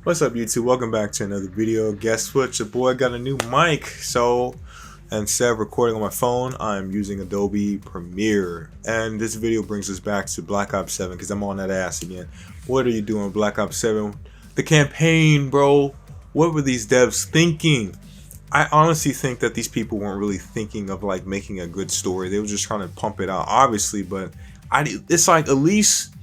What's up, YouTube? Welcome back to another video. Guess what? Your boy got a new mic. So instead of recording on my phone, I'm using Adobe Premiere. And this video brings us back to Black Ops 7 because I'm on that ass again. What are you doing, Black Ops 7? The campaign, bro. What were these devs thinking? I honestly think that these people weren't really thinking of like making a good story. They were just trying to pump it out, obviously. But it's like at least,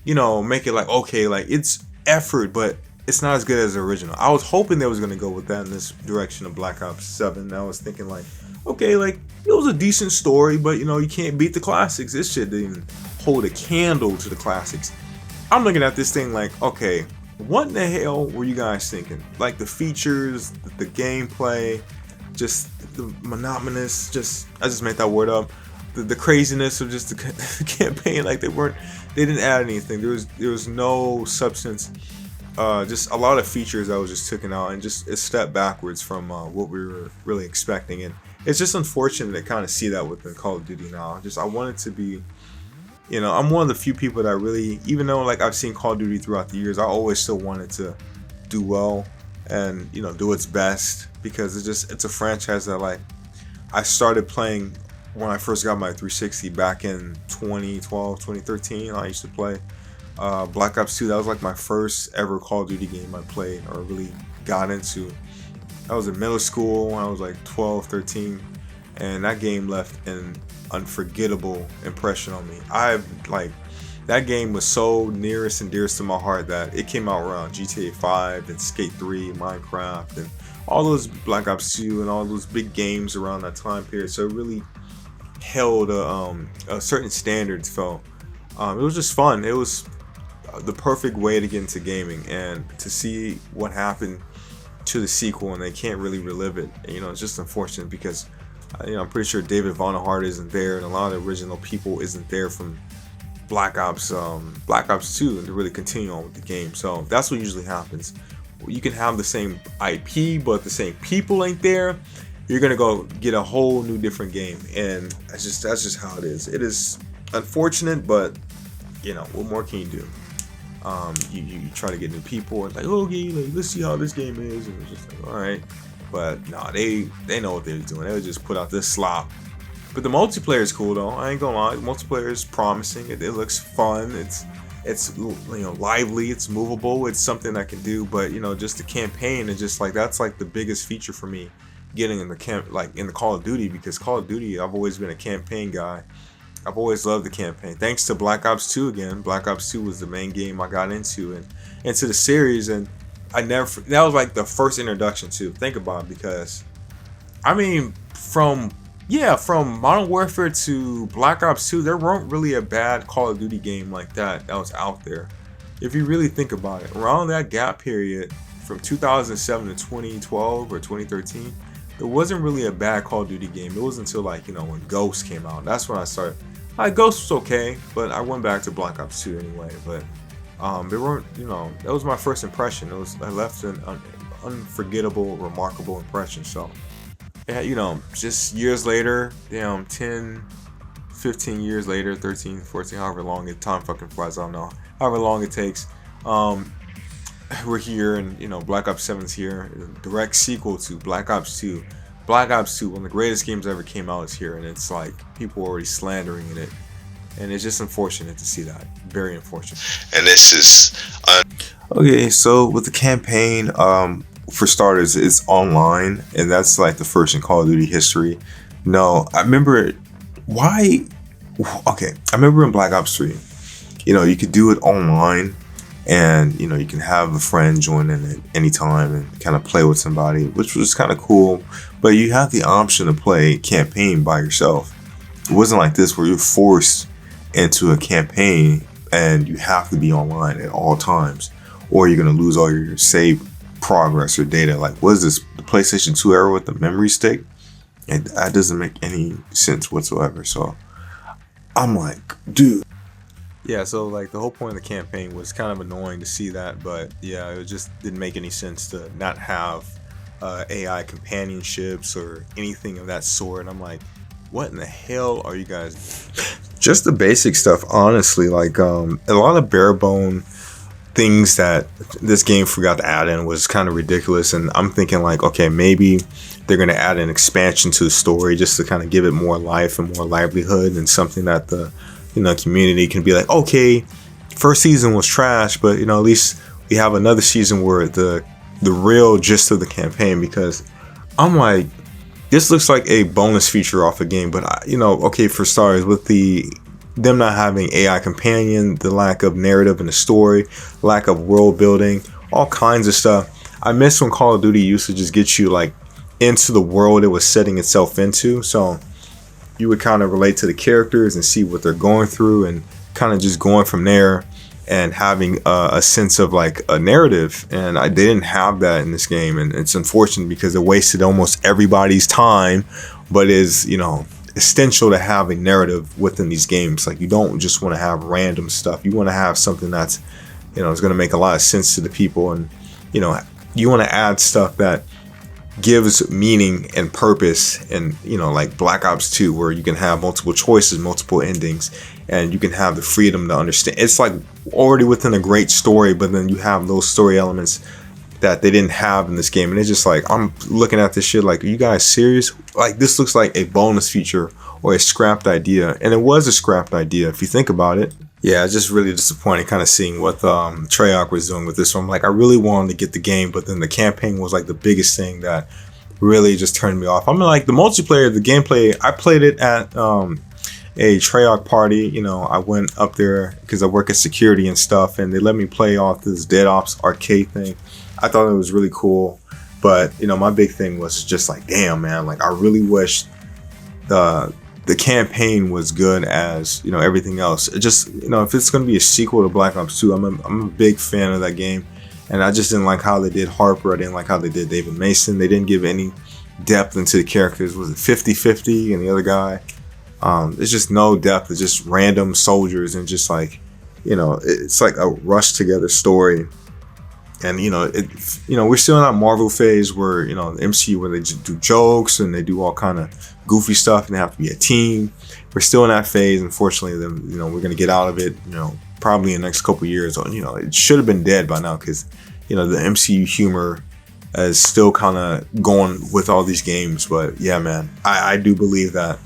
make it like, okay, like it's effort, but it's not as good as the original. I was hoping they was gonna go with that in this direction of Black Ops 7. I was thinking like, okay, like it was a decent story, but you can't beat the classics. This shit didn't even hold a candle to the classics. I'm looking at this thing like, okay, what in the hell were you guys thinking? Like the features, the gameplay, just the monotonous, I just made that word up. The craziness of just the campaign, like they didn't add anything. There was no substance. Just a lot of features that was just taken out and just a step backwards from what we were really expecting. And it's just unfortunate to kind of see that with the Call of Duty now. I want it to be, I'm one of the few people that really, even though like I've seen Call of Duty throughout the years, I always still wanted to do well and do its best, because it's a franchise that like I started playing when I first got my 360 back in 2012, 2013. I used to play Black Ops 2. That was like my first ever Call of Duty game I played or really got into. I was in middle school when I was like 12, 13, and that game left an unforgettable impression on me. That game was so nearest and dearest to my heart that it came out around GTA 5 and Skate 3, Minecraft, and all those Black Ops 2 and all those big games around that time period. So it really held a certain standards. So it was just fun. It was the perfect way to get into gaming, and to see what happened to the sequel and they can't really relive it, it's just unfortunate because I'm pretty sure David Vonnegut isn't there, and a lot of the original people isn't there from Black Ops 2 and to really continue on with the game. So that's what usually happens. You can have the same IP, but the same people ain't there. You're gonna go get a whole new different game, and that's just how it is. It is unfortunate, but what more can you do? You try to get new people. It's like, okay, let's see how this game is, and it's just like, all right. But no, they know what they're doing. They would just put out this slop. But the multiplayer is cool though. I ain't gonna lie. The multiplayer is promising. It looks fun. It's lively. It's movable. It's something I can do. But just the campaign is just like, that's like the biggest feature for me getting in the Call of Duty, because Call of Duty, I've always been a campaign guy. I've always loved the campaign. Thanks to Black Ops 2 again. Black Ops 2 was the main game I got into the series, and that was like the first introduction to. Think about it, because I mean, from Modern Warfare to Black Ops 2, there weren't really a bad Call of Duty game like that was out there. If you really think about it, around that gap period from 2007 to 2012 or 2013, there wasn't really a bad Call of Duty game. It wasn't until like when Ghost came out. That's when I started. Ghost was okay, but I went back to Black Ops 2 anyway. But they weren't, that was my first impression. I left an unforgettable, remarkable impression. So yeah, just years later, 10, 15 years later, 13, 14, however long time fucking flies, I don't know, however long it takes, we're here, and Black Ops 7's here, direct sequel to Black Ops 2. Black Ops 2, one of the greatest games that ever came out, is here, and it's like people are already slandering it, and it's just unfortunate to see that. Very unfortunate. And this is okay. So with the campaign, for starters, it's online, and that's like the first in Call of Duty history. No, I remember why. Okay, I remember in Black Ops 3, you could do it online. And you can have a friend join in at any time and kind of play with somebody, which was kind of cool. But you have the option to play campaign by yourself. It wasn't like this where you're forced into a campaign and you have to be online at all times, or you're gonna lose all your save progress or data. Like, what is this, the PlayStation 2 era with the memory stick? And that doesn't make any sense whatsoever. So I'm like, dude. Yeah, so like the whole point of the campaign was kind of annoying to see that, but yeah, it just didn't make any sense to not have AI companionships or anything of that sort. And I'm like, what in the hell are you guys? Just the basic stuff, honestly. Like a lot of bare bone things that this game forgot to add in was kind of ridiculous. And I'm thinking like, okay, maybe they're going to add an expansion to the story just to kind of give it more life and more livelihood, and something that the community can be like, okay, first season was trash, but at least we have another season where the real gist of the campaign. Because I'm like, this looks like a bonus feature off a game, but okay, for starters, with them not having AI companion, the lack of narrative in the story, lack of world building, all kinds of stuff. I miss when Call of Duty used to just get you like into the world it was setting itself into, so you would kind of relate to the characters and see what they're going through, and kind of just going from there and having a sense of like a narrative. And they didn't have that in this game, and it's unfortunate because it wasted almost everybody's time, but is essential to have a narrative within these games. Like, you don't just want to have random stuff. You want to have something that's is going to make a lot of sense to the people, and you want to add stuff that gives meaning and purpose. And like Black Ops 2, where you can have multiple choices, multiple endings, and you can have the freedom to understand. It's like already within a great story, but then you have those story elements that they didn't have in this game. And it's just like, I'm looking at this shit like, are you guys serious? Like, this looks like a bonus feature or a scrapped idea. And it was a scrapped idea if you think about it. Yeah, it's just really disappointing kind of seeing what Treyarch was doing with this one. Like, I really wanted to get the game, but then the campaign was like the biggest thing that really just turned me off. I mean, like, the multiplayer, the gameplay, I played it at a Treyarch party. I went up there because I work at security and stuff, and they let me play off this Dead Ops arcade thing. I thought it was really cool, but my big thing was just like, damn, man, like, I really wish the campaign was good as everything else. It just if it's going to be a sequel to Black Ops 2, I'm a big fan of that game, and I just didn't like how they did Harper. I didn't like how they did David Mason. They didn't give any depth into the characters. Was it 50-50 and the other guy? There's just no depth. It's just random soldiers, and just like it's like a rushed together story. And we're still in that Marvel phase where the MCU, where they just do jokes and they do all kind of goofy stuff, and they have to be a team. We're still in that phase. Unfortunately, then we're gonna get out of it. Probably in the next couple of years. It should have been dead by now, because the MCU humor is still kind of going with all these games. But yeah, man, I do believe that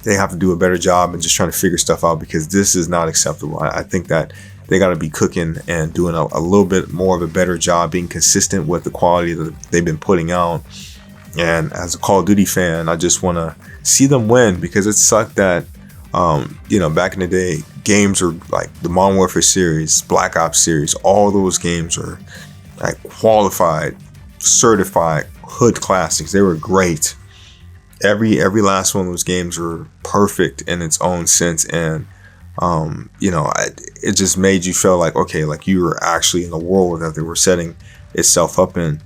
they have to do a better job and just trying to figure stuff out, because this is not acceptable. I think that they got to be cooking and doing a little bit more of a better job, being consistent with the quality that they've been putting out. And as a Call of Duty fan, I just want to see them win, because it sucked that, back in the day, games are like the Modern Warfare series, Black Ops series, all those games are like qualified, certified hood classics. They were great. Every last one of those games were perfect in its own sense, and it just made you feel like, okay, like you were actually in the world that they were setting itself up in.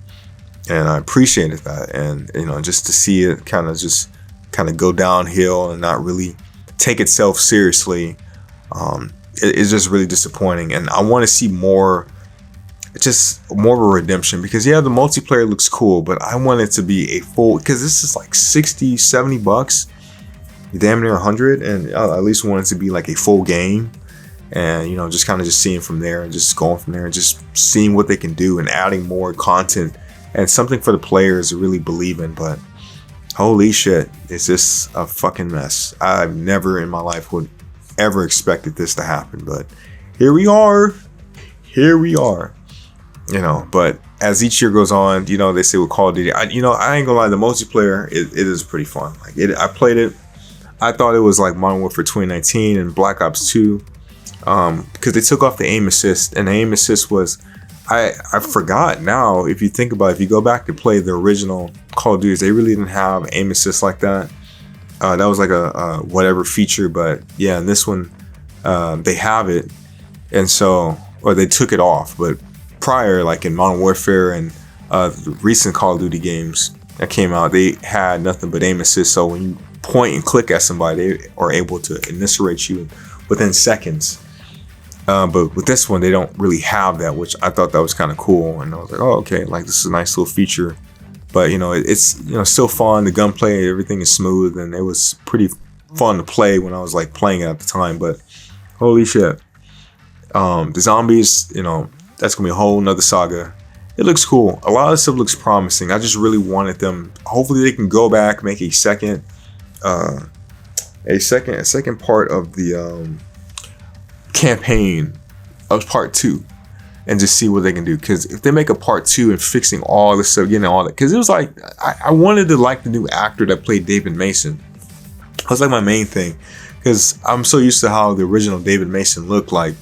And I appreciated that. And just to see it kind of go downhill and not really take itself seriously, it's just really disappointing. And I want to see more of a redemption, because the multiplayer looks cool, but I want it to be a full, because this is like $60-$70, damn near 100, and I at least want it to be like a full game. And just kind of just seeing from there, and just going from there, and just seeing what they can do, and adding more content and something for the players to really believe in. But holy shit, it's just a fucking mess. I've never in my life would ever expected this to happen, but here we are. But as each year goes on, they say with Call of Duty, I ain't gonna lie, the multiplayer it is pretty fun. Like, I played it. I thought it was like Modern Warfare 2019 and Black Ops 2, because they took off the aim assist, and the aim assist was, I forgot now. If you think about it, if you go back to play the original Call of Duty, they really didn't have aim assist like that. That was like a whatever feature, but yeah, in this one, they have it, and so, or they took it off. But prior, like in Modern Warfare and the recent Call of Duty games that came out, they had nothing but aim assist. So when you point and click at somebody, they are able to eviscerate you within seconds. But with this one, they don't really have that, which I thought that was kind of cool. And I was like, oh, okay, like this is a nice little feature. But it's still fun. The gunplay, everything is smooth, and it was pretty fun to play when I was like playing it at the time. But holy shit, the zombies, That's gonna be a whole nother saga. It looks cool. A lot of stuff looks promising. I just really wanted them. Hopefully, they can go back, make a second part of the campaign of part 2, and just see what they can do. Because if they make a part 2 and fixing all this stuff, getting all that, because it was like I wanted to like the new actor that played David Mason. That was like my main thing, because I'm so used to how the original David Mason looked like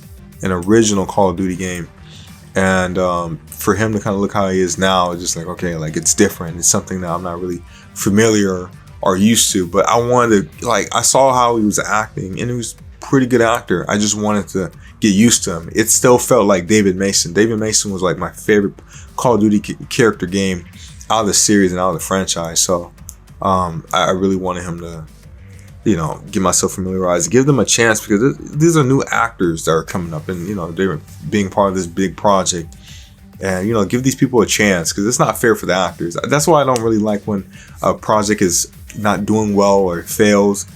an original Call of Duty game. And for him to kind of look how he is now, it's just like, okay, like it's different. It's something that I'm not really familiar or used to. But I wanted to, like, I saw how he was acting, and he was a pretty good actor. I just wanted to get used to him. It still felt like David Mason. David Mason was like my favorite Call of Duty character game out of the series and out of the franchise. So I really wanted him to, you know, get myself familiarized, give them a chance, because these are new actors that are coming up, and you know, they're being part of this big project, and you know, give these people a chance, because it's not fair for the actors. That's why I don't really like when a project is not doing well or fails,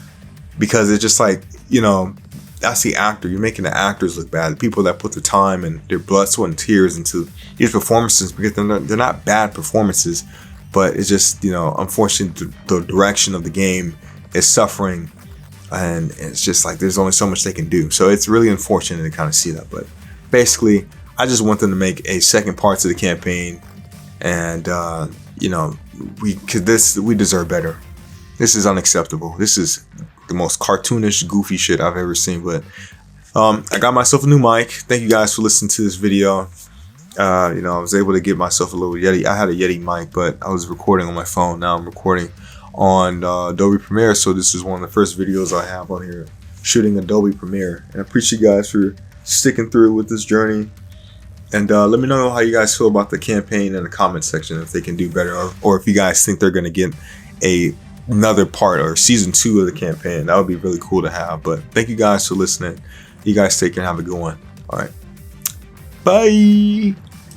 because it's just like, you know, that's the actor. You're making the actors look bad. The people that put the time and their blood, sweat, and tears into these performances, because they're not bad performances, but it's just, you know, unfortunately the direction of the game is suffering, and it's just like there's only so much they can do. So it's really unfortunate to kind of see that. But basically, I just want them to make a second part to the campaign, and you know, we deserve better. This is unacceptable. This is the most cartoonish, goofy shit I've ever seen. But I got myself a new mic. Thank you guys for listening to this video. You know, I was able to get myself a little Yeti. I had a Yeti mic, but I was recording on my phone. Now I'm recording on Adobe Premiere, so this is one of the first videos I have on here shooting Adobe Premiere, and I appreciate you guys for sticking through with this journey. And let me know how you guys feel about the campaign in the comment section, if they can do better, or if you guys think they're going to get another part or season 2 of the campaign. That would be really cool to have. But thank you guys for listening. You guys take care and have a good one. All right, bye.